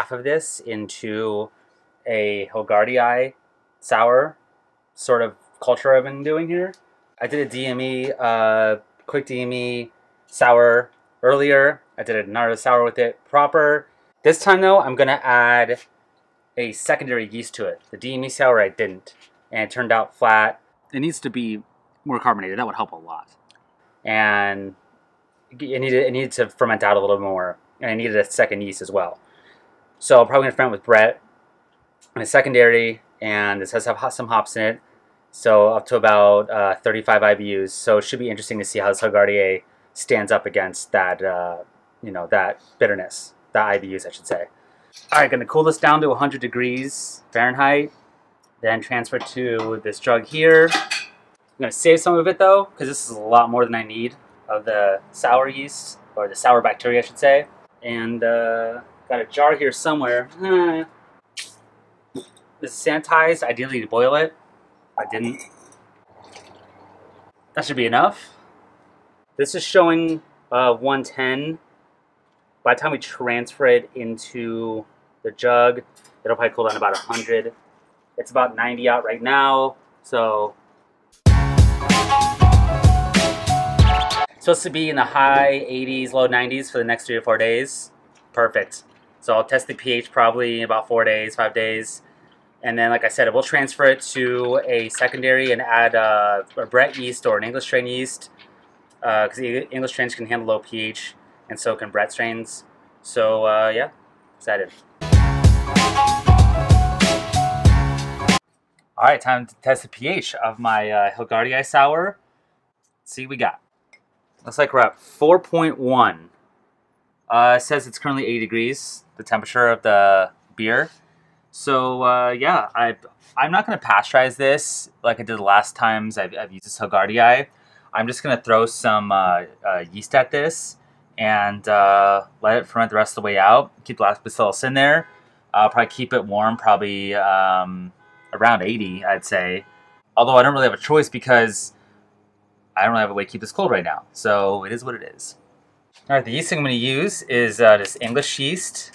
half of this into a Hilgardii sour sort of culture I've been doing here. I did a DME, quick DME sour earlier. I did another sour with it proper. This time though, I'm gonna add a secondary yeast to it. The DME sour I didn't, and it turned out flat. It needs to be more carbonated. That would help a lot. And it needed to ferment out a little more, and I needed a second yeast as well. So I'm probably gonna ferment with Brett and a secondary, and this has some hops in it. So up to about 35 IBUs. So it should be interesting to see how this Hilgardii stands up against that, that bitterness, that IBUs, I should say. All right, gonna cool this down to 100 degrees Fahrenheit, then transfer to this jug here. I'm gonna save some of it though, because this is a lot more than I need of the sour yeast, or the sour bacteria, I should say. And got a jar here somewhere. This is sanitized, ideally to boil it. I didn't. That should be enough. This is showing 110. By the time we transfer it into the jug, it'll probably cool down about 100. It's about 90 out right now, so it's supposed to be in the high 80s, low 90s for the next 3 to 4 days. Perfect. So I'll test the pH probably in about 4 days, 5 days. And then, like I said, we'll transfer it to a secondary and add a Brett yeast or an English strain yeast, because the English strains can handle low pH, and so can Brett strains. So yeah, excited. All right, time to test the pH of my Hilgardii sour. Let's see what we got. Looks like we're at 4.1. It says it's currently 80 degrees, the temperature of the beer. So yeah, I'm not going to pasteurize this like I did the last times I've used this Hilgardii. I'm just going to throw some yeast at this and let it ferment the rest of the way out. Keep the Lactobacillus in there. I'll probably keep it warm, probably around 80, I'd say. Although I don't really have a choice because I don't really have a way to keep this cold right now. So it is what it is. All right, the yeast I'm going to use is this English yeast,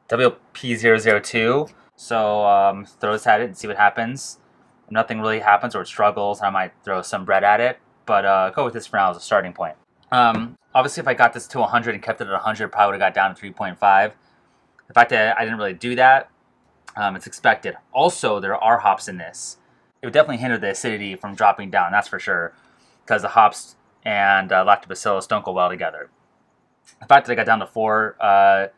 WLP678. So throw this at it and see what happens. If nothing really happens or it struggles, I might throw some bread at it. But go with this for now as a starting point. Obviously, if I got this to 100 and kept it at 100, probably would have got down to 3.5. The fact that I didn't really do that, it's expected. Also, there are hops in this. It would definitely hinder the acidity from dropping down, that's for sure, because the hops and Lactobacillus don't go well together. The fact that I got down to 4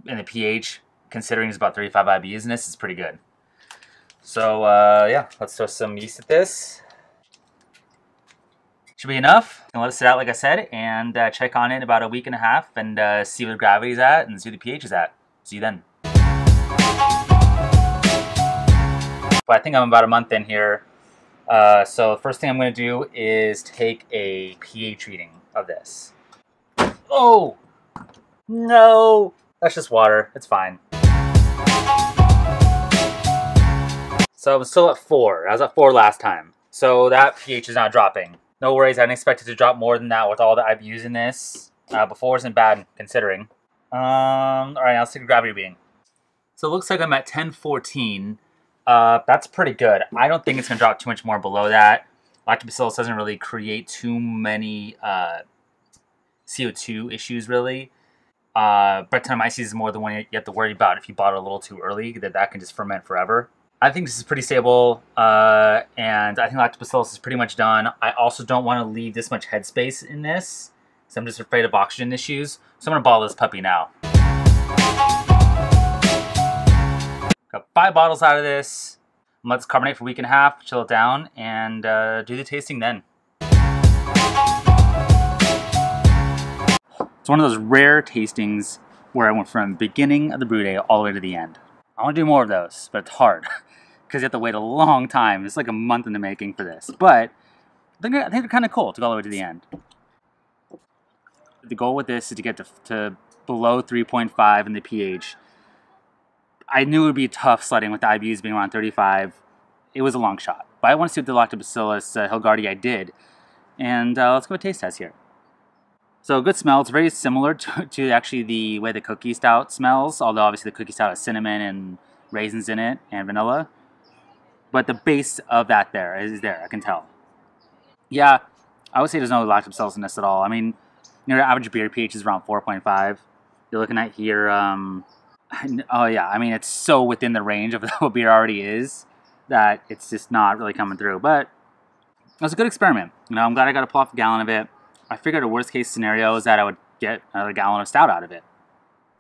in the pH, considering it's about 35 IBUs in this, is pretty good. So yeah, let's throw some yeast at this. Should be enough. And let it sit out, like I said, and check on it in about a week and a half and see where the gravity is at and see where the pH is at. See you then. But I think I'm about a month in here. So the first thing I'm going to do is take a pH reading of this. Oh! No! That's just water. It's fine. So I'm still at 4. I was at 4 last time. So that pH is not dropping. No worries, I didn't expect it to drop more than that with all the IBUs in this. Before isn't bad, considering. Alright, let's take a gravity reading. So it looks like I'm at 1014. That's pretty good. I don't think it's going to drop too much more below that. Lactobacillus doesn't really create too many CO2 issues, really. Brettanomyces is more the one you have to worry about if you bought it a little too early, that can just ferment forever. I think this is pretty stable, and I think Lactobacillus is pretty much done. I also don't want to leave this much headspace in this, so I'm just afraid of oxygen issues. So I'm going to bottle this puppy now. Got 5 bottles out of this. Let this carbonate for a week and a half, chill it down, and do the tasting then. It's one of those rare tastings where I went from the beginning of the brew day all the way to the end. I want to do more of those, but it's hard because you have to wait a long time. It's like a month in the making for this, but I think they're kind of cool to go all the way to the end. The goal with this is to get to below 3.5 in the pH. I knew it would be tough sledding with the IBUs being around 35. It was a long shot, but I want to see what the Lactobacillus Hilgardii did, and let's go a taste test here. So good smell. It's very similar to actually the way the cookie stout smells, although obviously the cookie stout has cinnamon and raisins in it and vanilla. But the base of that is there, I can tell. Yeah, I would say there's no lactobacillus in this at all. I mean, your average beer pH is around 4.5. You're looking at here, oh yeah, I mean, it's so within the range of what beer already is that it's just not really coming through. But it was a good experiment. You know, I'm glad I got to pull off a gallon of it. I figured a worst case scenario is that I would get another gallon of stout out of it,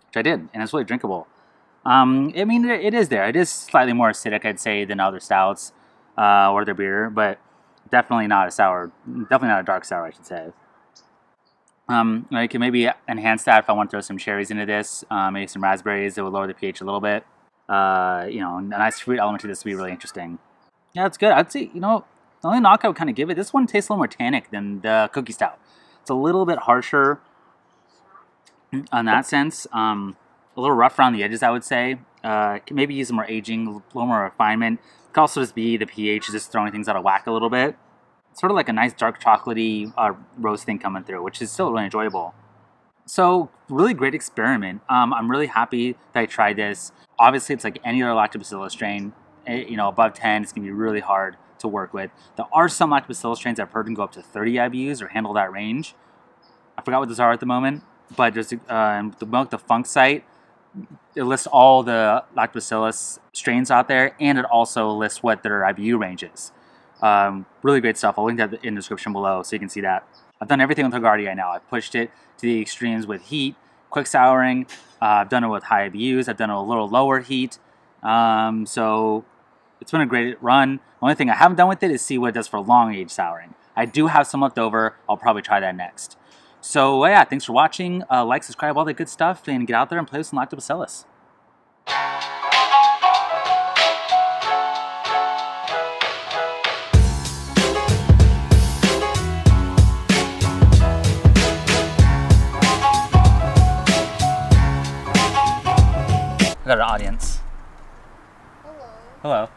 which I did, and it's really drinkable. I mean, it is there. It is slightly more acidic, I'd say, than other stouts or their beer, but definitely not a sour. Definitely not a dark sour, I should say. I can maybe enhance that if I want to throw some cherries into this, maybe some raspberries. It would lower the pH a little bit. You know, a nice fruit element to this would be really interesting. Yeah, it's good. I'd say, you know, the only knock I would kind of give it, this one tastes a little more tannic than the cookie stout. It's a little bit harsher on that sense. A little rough around the edges, I would say. Can maybe use some more aging, a little more refinement. It could also just be the pH is just throwing things out of whack a little bit. It's sort of like a nice dark chocolatey roast thing coming through, which is still really enjoyable. So, really great experiment. I'm really happy that I tried this. Obviously, it's like any other lactobacillus strain. You know, above 10, it's going to be really hard to work with. There are some lactobacillus strains I've heard can go up to 30 IBUs or handle that range. I forgot what those are at the moment, but there's the Milk the Funk site. It lists all the lactobacillus strains out there, and it also lists what their IBU range is. Really great stuff. I'll link that in the description below so you can see that. I've done everything with Hilgardii now. I've pushed it to the extremes with heat, quick souring. I've done it with high IBUs. I've done it a little lower heat. So it's been a great run. The only thing I haven't done with it is see what it does for long age souring. I do have some left over. I'll probably try that next. So yeah, thanks for watching. Like, subscribe, all that good stuff, and get out there and play with some lactobacillus. I got an audience. Hello. Hello.